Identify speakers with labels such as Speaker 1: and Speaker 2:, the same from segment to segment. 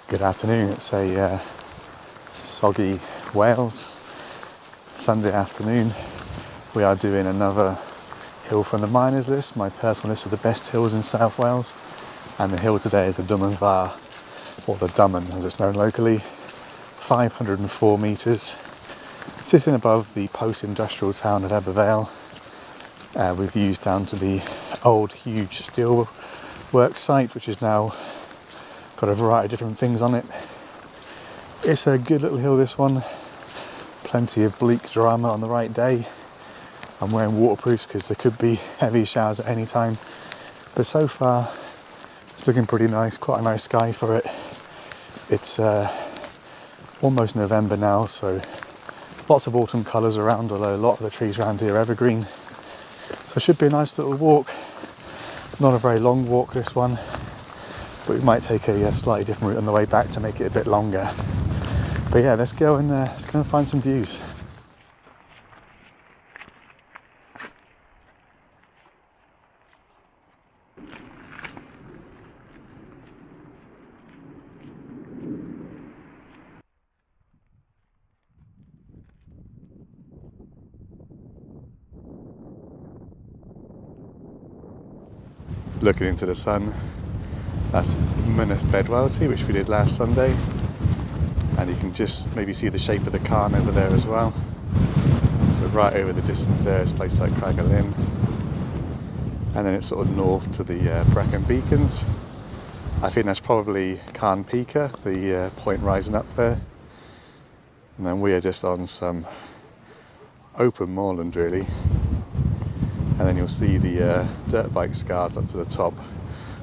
Speaker 1: Good afternoon. It's a soggy Wales Sunday afternoon. We are doing another hill from the miners list, my personal list of the best hills in South Wales, and the hill today is the Domen Fawr, or the Domen as it's known locally, 504 metres, sitting above the post-industrial town of Ebervale, with views down to the old huge steel works site, which is now got a variety of different things on it. It's a good little hill, this one. Plenty of bleak drama on the right day. I'm wearing waterproofs because there could be heavy showers at any time. But so far, it's looking pretty nice, quite a nice sky for it. It's almost November now, so lots of autumn colours around, although a lot of the trees around here are evergreen. So it should be a nice little walk. Not a very long walk, this one. But we might take a slightly different route on the way back to make it a bit longer. But yeah, let's go and find some views. Looking into the sun, that's Bedwellty, which we did last Sunday, and you can just maybe see the shape of the cairn over there as well. So right over the distance there is a place like Craggerlin, and then it's sort of north to the Brecon Beacons. I think that's probably Cairn Pica, the point rising up there, and then we are just on some open moorland really, and then you'll see the dirt bike scars up to the top.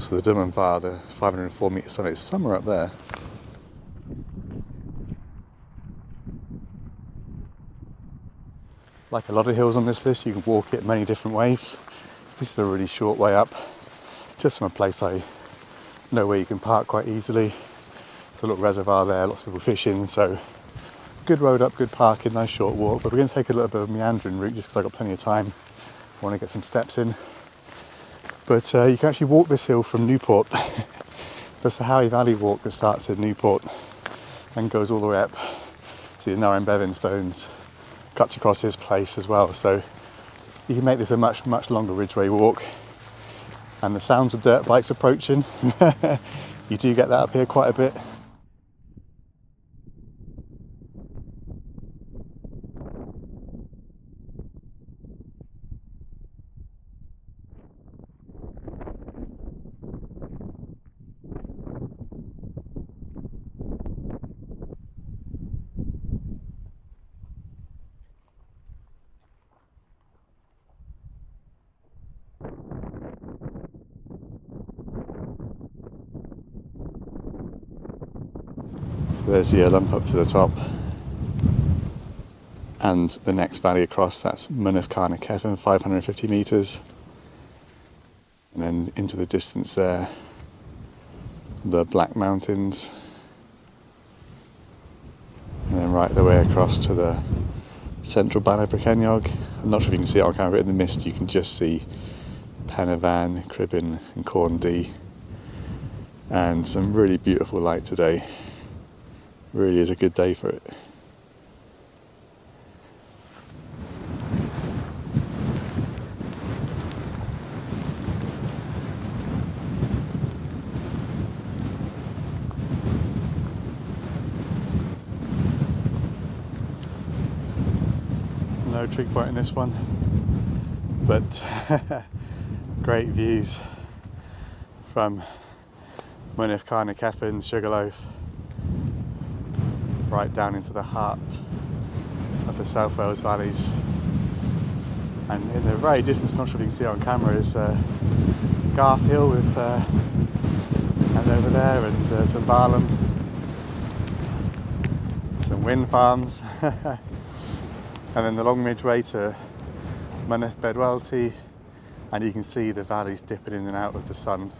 Speaker 1: So the Domen Fawr, the 504 metre summit, is somewhere up there. Like a lot of hills on this list, you can walk it many different ways. This is a really short way up, just from a place I know where you can park quite easily. There's a little reservoir there, lots of people fishing, so good road up, good parking, nice short walk. But we're going to take a little bit of a meandering route just because I've got plenty of time. I want to get some steps in. But you can actually walk this hill from Newport. There's the Howey Valley walk that starts in Newport and goes all the way up to the Narren Bevan Stones, cuts across this place as well. So you can make this a much longer ridgeway walk. And the sounds of dirt bikes approaching, you do get that up here quite a bit. So there's the lump up to the top, and the next valley across, that's Carnarkefin, 550 metres, and then into the distance there, the Black Mountains, and then right the way across to the central Banner Breceniog. I'm not sure if you can see it on camera, but in the mist you can just see Penavan, Cribin and Corndee, and some really beautiful light today. Really is a good day for it. No trig point in this one, but great views from Carnarkefin, Sugarloaf, right down into the heart of the South Wales valleys. And in the very distance, not sure if you can see it on camera, is Garth Hill with and over there, and Tumbarlam, some wind farms, and then the long midway to Bedwellty, and you can see the valleys dipping in and out of the sun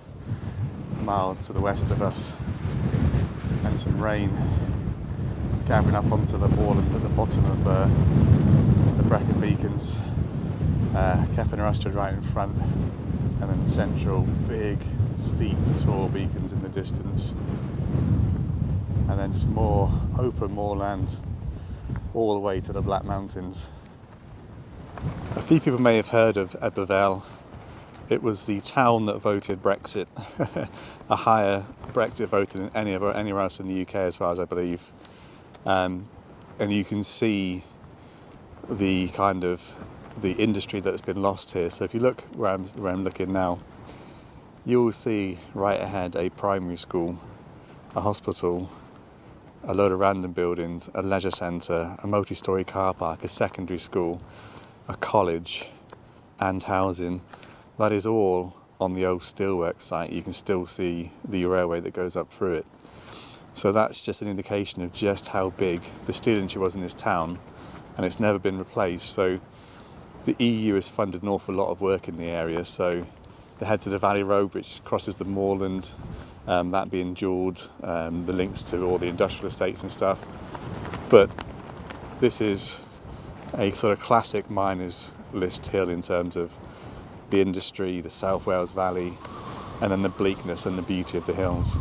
Speaker 1: miles to the west of us, and some rain gathering up onto the moorland at the bottom of the Brecon Beacons. Cefn yr Ystrad right in front, and then the central big, steep, tall beacons in the distance. and then just more open moorland all the way to the Black Mountains. A few people may have heard of Ebbw. It was the town that voted Brexit, a higher Brexit vote than anywhere else in the UK, as far as I believe. And you can see the kind of the industry that's been lost here. So if you look where I'm looking now, you will see right ahead a primary school, a hospital, a load of random buildings, a leisure centre, a multi-storey car park, a secondary school, a college, and housing. That is all on the old steelworks site. You can still see the railway that goes up through it. So that's just an indication of just how big the steel industry was in this town, and it's never been replaced. So the EU has funded an awful lot of work in the area. So the Head to the Valley Road, which crosses the moorland, that being jewelled, the links to all the industrial estates and stuff. But this is a sort of classic miners list hill in terms of the industry, the South Wales Valley, and then the bleakness and the beauty of the hills.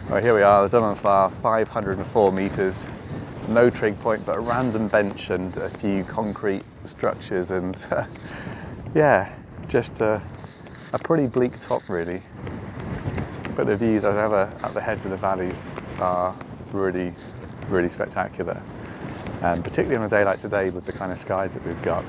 Speaker 1: Right, here we are, the Domen Fawr, 504 metres, no trig point, but a random bench and a few concrete structures, and yeah, just a pretty bleak top really. But the views as ever at the heads of the valleys are really, really spectacular, and particularly on a day like today with the kind of skies that we've got.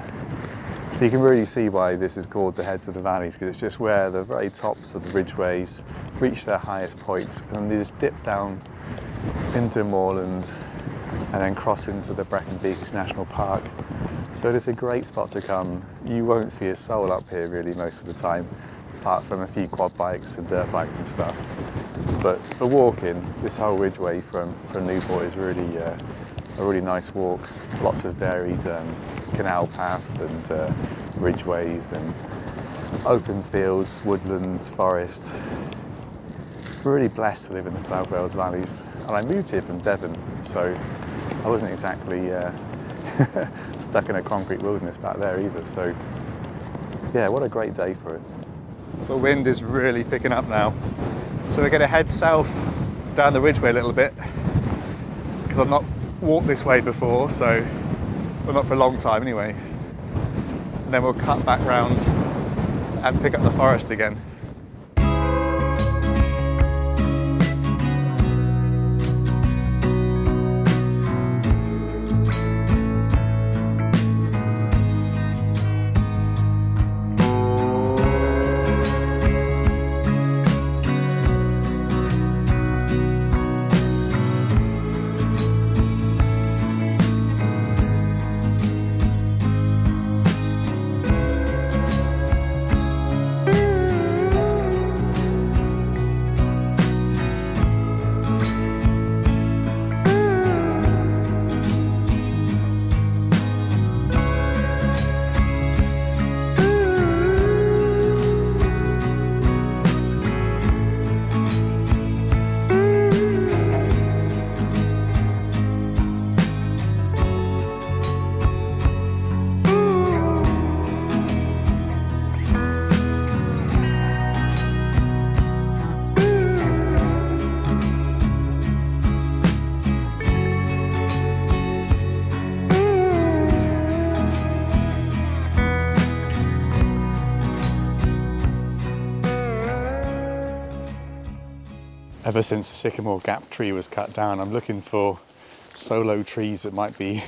Speaker 1: So you can really see why this is called the heads of the valleys, because it's just where the very tops of the ridgeways reach their highest points, and they just dip down into moorland and then cross into the Brecon Beacons National Park. So it is a great spot to come. You won't see a soul up here really most of the time, apart from a few quad bikes and dirt bikes and stuff. But for walking, this whole ridgeway from Newport is really a really nice walk. Lots of varied canal paths and ridgeways and open fields, woodlands, forest. Really blessed to live in the South Wales valleys. And I moved here from Devon, so I wasn't exactly stuck in a concrete wilderness back there either. So yeah, what a great day for it. The wind is really picking up now. So we're going to head south down the ridgeway a little bit, because I've not walked this way before, so, well, not for a long time anyway. And then we'll cut back round and pick up the forest again. Ever since the Sycamore Gap tree was cut down, I'm looking for solo trees that might be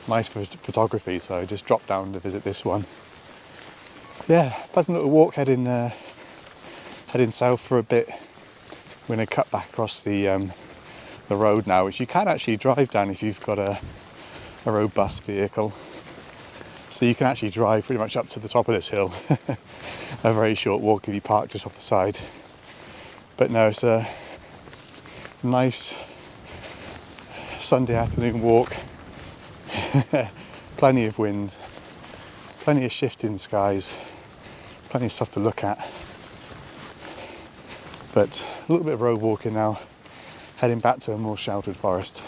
Speaker 1: nice for photography, so I just dropped down to visit this one. Yeah, pleasant little walk heading south for a bit. We're going to cut back across the road now, which you can actually drive down if you've got a robust vehicle. So you can actually drive pretty much up to the top of this hill. A very short walk if you park just off the side. But no, it's a nice Sunday afternoon walk. Plenty of wind, plenty of shifting skies, plenty of stuff to look at. But a little bit of road walking now, heading back to a more sheltered forest.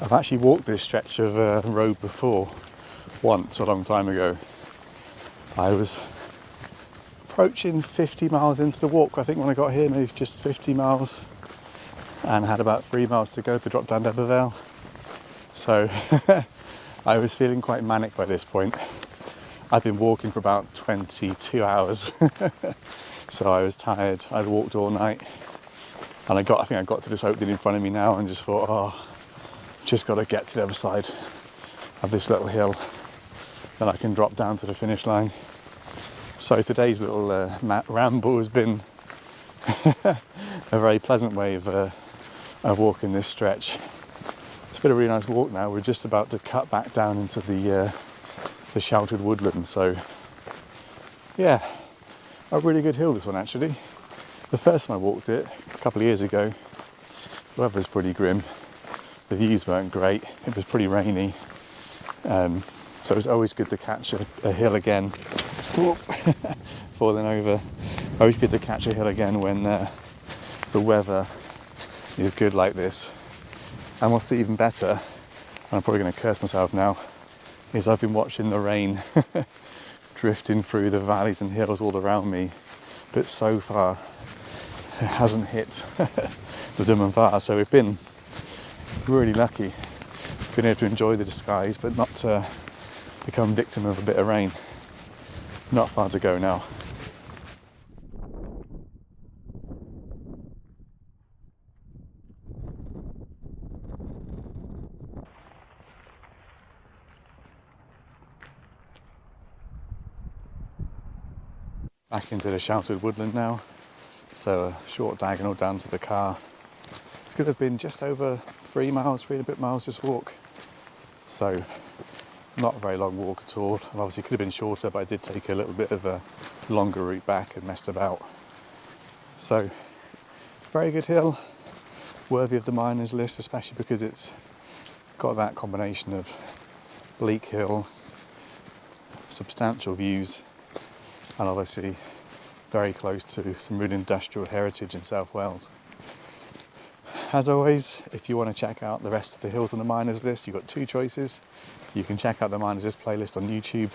Speaker 1: I've actually walked this stretch of road before, once a long time ago. I was approaching 50 miles into the walk, I think, when I got here, maybe just 50 miles, and had about 3 miles to go to drop down D'Aberville. So I was feeling quite manic by this point. I'd been walking for about 22 hours, so I was tired. I'd walked all night, and I think I got to this opening in front of me now and just thought, oh, I've just got to get to the other side of this little hill, then I can drop down to the finish line. So today's little ramble has been a very pleasant way of walking this stretch. It's been a really nice walk now. We're just about to cut back down into the sheltered woodland. So yeah, a really good hill, this one actually. The first time I walked it a couple of years ago, the weather was pretty grim. The views weren't great. It was pretty rainy. So it's always good to catch a hill again. Falling over. Always good to catch a hill again when the weather is good like this. And what's even better, and I'm probably going to curse myself now, is I've been watching the rain drifting through the valleys and hills all around me, but so far it hasn't hit the Domen Fawr. So we've been really lucky. Been able to enjoy the skies, but not become victim of a bit of rain. Not far to go now. Back into the sheltered woodland now. So a short diagonal down to the car. It's going to have been just over 3 miles, 3 and a bit miles this walk. So not a very long walk at all. And obviously it could have been shorter, but I did take a little bit of a longer route back and messed about. So very good hill, worthy of the miners list, especially because it's got that combination of bleak hill, substantial views, and obviously very close to some really industrial heritage in South Wales. As always, if you want to check out the rest of the hills on the miners list, you've got two choices. You can check out the miners list playlist on YouTube,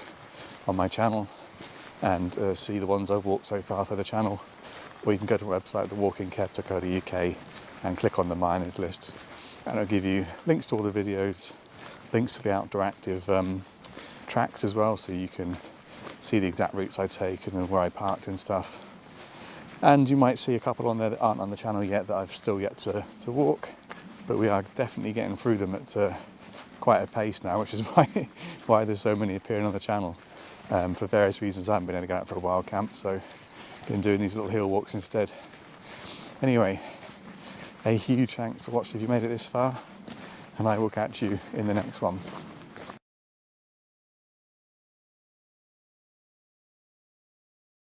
Speaker 1: on my channel, and see the ones I've walked so far for the channel. Or you can go to the website, thewalkingkev.co.uk, and click on the miners list. And it'll give you links to all the videos, links to the outdoor active tracks as well, so you can see the exact routes I take and where I parked and stuff. And you might see a couple on there that aren't on the channel yet that I've still yet to walk, but we are definitely getting through them at quite a pace now, which is why there's so many appearing on the channel. For various reasons, I haven't been able to get out for a wild camp, so been doing these little hill walks instead. Anyway, a huge thanks for watching if you made it this far, and I will catch you in the next one.